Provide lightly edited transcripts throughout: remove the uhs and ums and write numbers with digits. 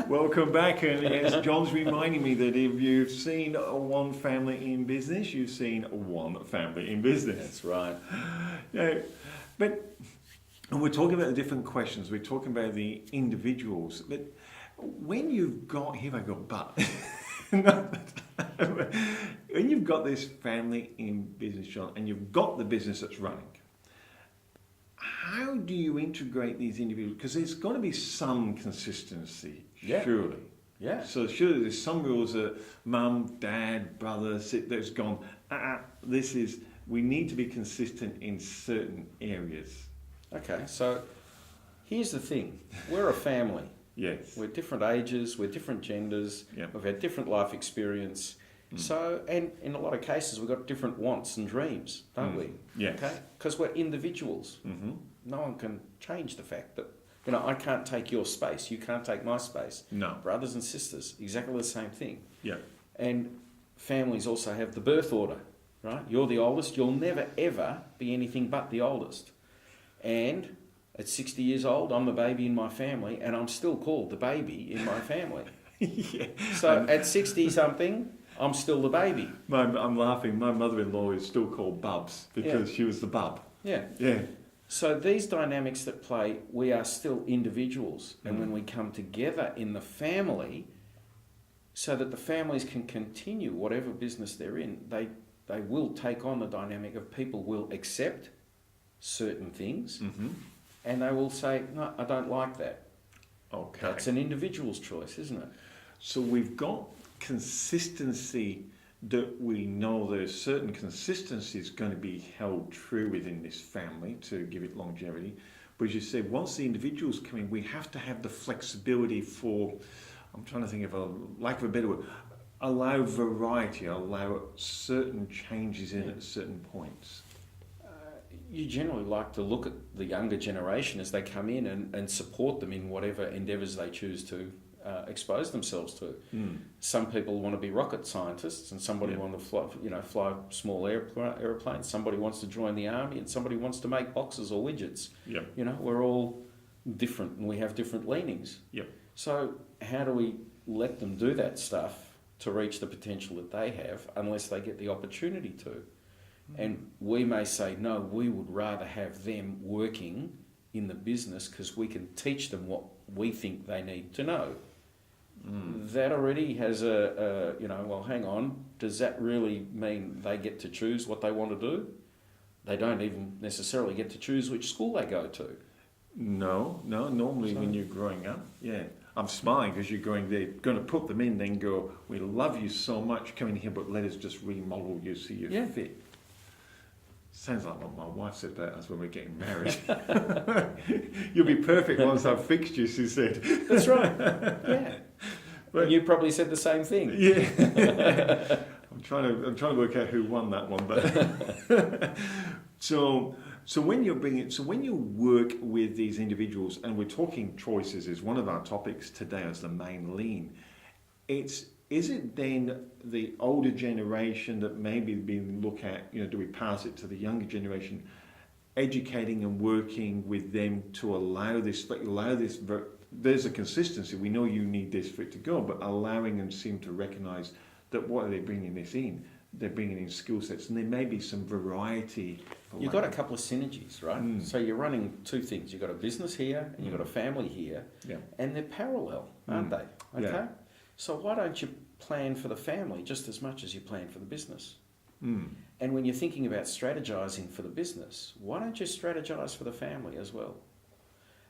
Welcome back, and yes, John's reminding me that if you've seen one family in business, you've seen one family in business. That's right. Yeah, but and we're talking about the different questions. We're talking about the individuals. But when you've got here, I go, but when you've got this family in business, John, and you've got the business that's running, how do you integrate these individuals? Because there's got to be some consistency, surely. Yeah. So surely there's some rules that mum, dad, brother, that's gone, we need to be consistent in certain areas. Okay, so here's the thing. We're a family. Yes. We're different ages, we're different genders, we've had different life experience. So, and in a lot of cases, we've got different wants and dreams, don't we? Yes. Okay? Because we're individuals. Mm-hmm. No one can change the fact that, I can't take your space, you can't take my space. No. Brothers and sisters, exactly the same thing. Yeah. And families also have the birth order, right? You're the oldest, you'll never ever be anything but the oldest. And at 60 years old, I'm the baby in my family, and I'm still called the baby in my family. Yeah. So at 60-something, I'm still the baby. I'm laughing. My mother-in-law is still called Bubs because she was the bub. Yeah. Yeah. So these dynamics that play, we are still individuals. And when we come together in the family, so that the families can continue whatever business they're in, they will take on the dynamic of people will accept certain things, and they will say, no, I don't like that. Okay. That's an individual's choice, isn't it? So we've got consistency that we know there's certain consistencies going to be held true within this family to give it longevity. But as you said, once the individuals come in, we have to have the flexibility for, I'm trying to think of a lack of a better word, allow variety, allow certain changes in at certain points. You generally like to look at the younger generation as they come in and support them in whatever endeavours they choose to expose themselves to. Some people want to be rocket scientists, and somebody want to fly small aeroplanes. Somebody wants to join the army, and somebody wants to make boxes or widgets. Yep. We're all different, and we have different leanings. Yep. So how do we let them do that stuff to reach the potential that they have, unless they get the opportunity to? And we may say, no, we would rather have them working in the business because we can teach them what we think they need to know. That already has well, hang on, does that really mean they get to choose what they want to do? They don't even necessarily get to choose which school they go to. No, normally when you're growing up, I'm smiling because you're going to put them in, then go, we love you so much, come in here, but let us just remodel you so you fit. Sounds like what my wife said about us when we're getting married. You'll be perfect once I've fixed you, she said. That's right. Yeah. But you probably said the same thing. Yeah. I'm trying to work out who won that one, but so when you work with these individuals, and we're talking choices is one of our topics today as the main lean. Is it then the older generation that maybe being look at, do we pass it to the younger generation, educating and working with them to allow this, there's a consistency, we know you need this for it to go, but allowing them seem to recognise that what are they bringing this in? They're bringing in skill sets, and there may be some variety. You've got a couple of synergies, right? So you're running two things. You've got a business here, and you've got a family here, and they're parallel, aren't they? Okay? Yeah. So why don't you plan for the family just as much as you plan for the business? And when you're thinking about strategizing for the business, why don't you strategize for the family as well?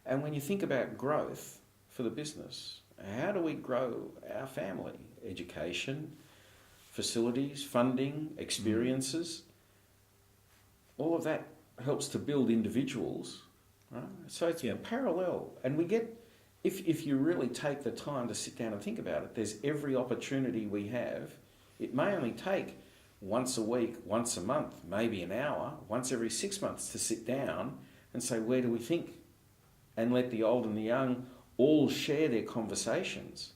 And when you think about growth for the business, how do we grow our family? Education, facilities, funding, experiences. All of that helps to build individuals, right? So it's parallel. And we get, if you really take the time to sit down and think about it, there's every opportunity we have. It may only take once a week, once a month, maybe an hour, once every 6 months to sit down and say, where do we think? And let the old and the young all share their conversations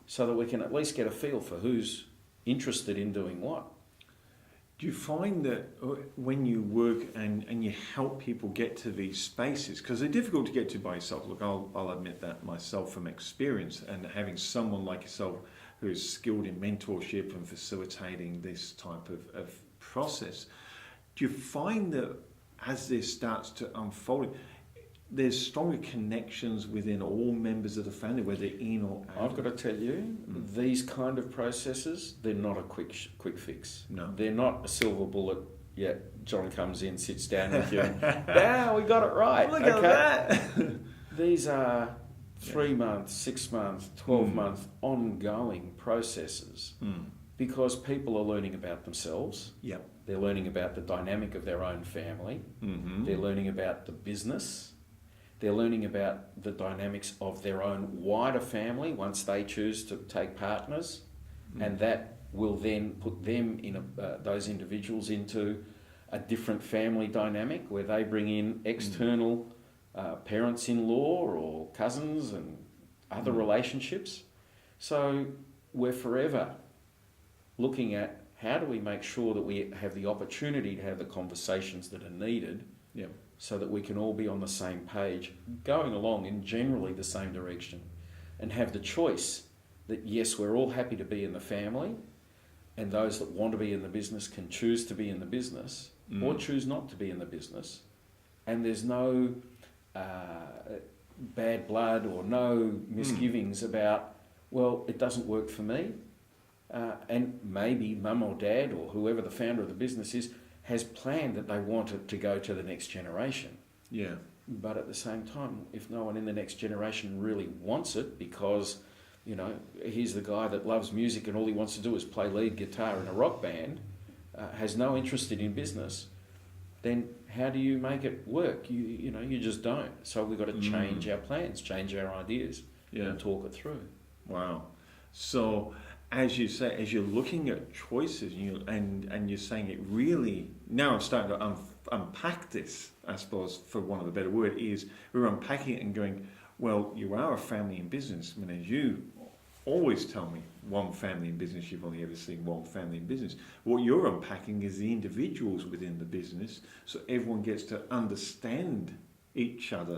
so that we can at least get a feel for who's interested in doing what. Do you find that when you work and you help people get to these spaces, because they're difficult to get to by yourself? Look, I'll admit that myself from experience, and having someone like yourself who is skilled in mentorship and facilitating this type of process, do you find that as this starts to unfold, there's stronger connections within all members of the family, whether in or out? I've got to tell you, these kind of processes, they're not a quick fix. No. They're not a silver bullet. Yeah, John comes in, sits down with you. Yeah, we got it right. Look at that. These are 3 months, 6 months, 12 month ongoing processes because people are learning about themselves. Yep. They're learning about the dynamic of their own family. Mm-hmm. They're learning about the business. They're learning about the dynamics of their own wider family once they choose to take partners, and that will then put them in those individuals into a different family dynamic where they bring in external parents-in-law or cousins and other relationships. So we're forever looking at how do we make sure that we have the opportunity to have the conversations that are needed. Yep. So that we can all be on the same page, going along in generally the same direction, and have the choice that yes, we're all happy to be in the family, and those that want to be in the business can choose to be in the business or choose not to be in the business, and there's no bad blood or no misgivings about, well, it doesn't work for me, and maybe mum or dad or whoever the founder of the business is has planned that they want it to go to the next generation. Yeah. But at the same time, if no one in the next generation really wants it because, you know, he's the guy that loves music and all he wants to do is play lead guitar in a rock band, has no interest in business, then how do you make it work? You just don't. So we've got to change our plans, change our ideas, and talk it through. Wow. So as you say, as you're looking at choices and you're saying it really, now I'm starting to unpack this, I suppose, for want of a better word, is we're unpacking it and going, well, you are a family in business. I mean, as you always tell me, one family in business, you've only ever seen one family in business. What you're unpacking is the individuals within the business, so everyone gets to understand each other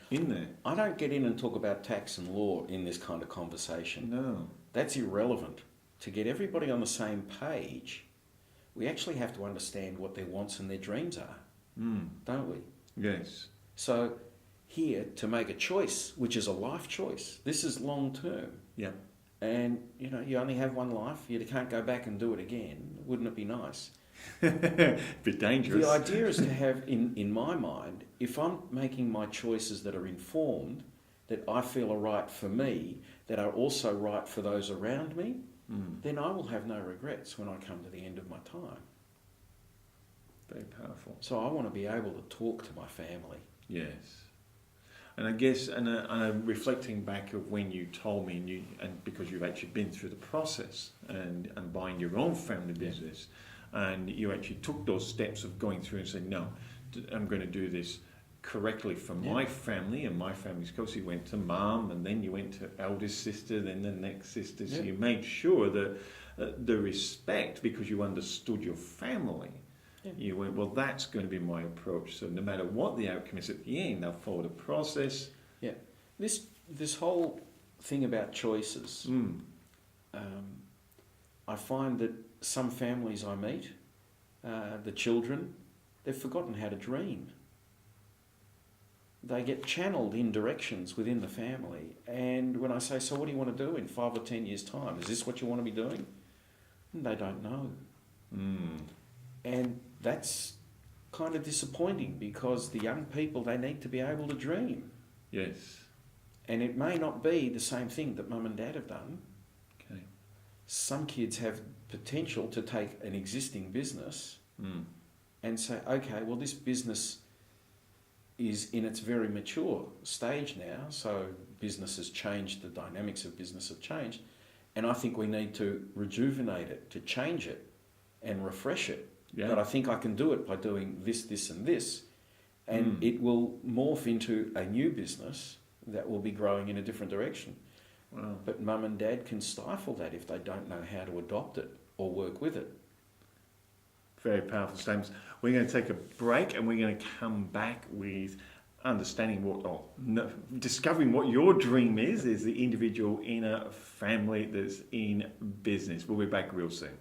in there. I don't get in and talk about tax and law in this kind of conversation. No. That's irrelevant. To get everybody on the same page, we actually have to understand what their wants and their dreams are, don't we? Yes. So here, to make a choice, which is a life choice, this is long term. Yeah. And, you only have one life. You can't go back and do it again. Wouldn't it be nice? Bit dangerous. The idea is to have, in my mind, if I'm making my choices that are informed, that I feel are right for me, that are also right for those around me, then I will have no regrets when I come to the end of my time. Very powerful. So I want to be able to talk to my family. Yes. And I guess, and I'm reflecting back of when you told me, and because you've actually been through the process and buying your own family business, and you actually took those steps of going through and saying, no, I'm going to do this correctly for my family and my family's close. You went to mum, and then you went to eldest sister, then the next sister. So you made sure that the respect, because you understood your family. Yeah. You went, well, that's going to be my approach. So no matter what the outcome is at the end, I'll follow the process. Yeah. This whole thing about choices, I find that some families I meet, the children, they've forgotten how to dream. They get channeled in directions within the family. And when I say, so what do you want to do in 5 or 10 years' time? Is this what you want to be doing? And they don't know. And that's kind of disappointing, because the young people, they need to be able to dream. Yes. And it may not be the same thing that mum and dad have done. Okay. Some kids have potential to take an existing business and say, okay, well, this business is in its very mature stage now, so business has changed, the dynamics of business have changed, and I think we need to rejuvenate it, to change it and refresh it. Yeah. But I think I can do it by doing this, this and this, and it will morph into a new business that will be growing in a different direction. Wow. But mum and dad can stifle that if they don't know how to adopt it or work with it. Very powerful statements. We're going to take a break and we're going to come back with understanding discovering what your dream is the individual in a family that's in business. We'll be back real soon.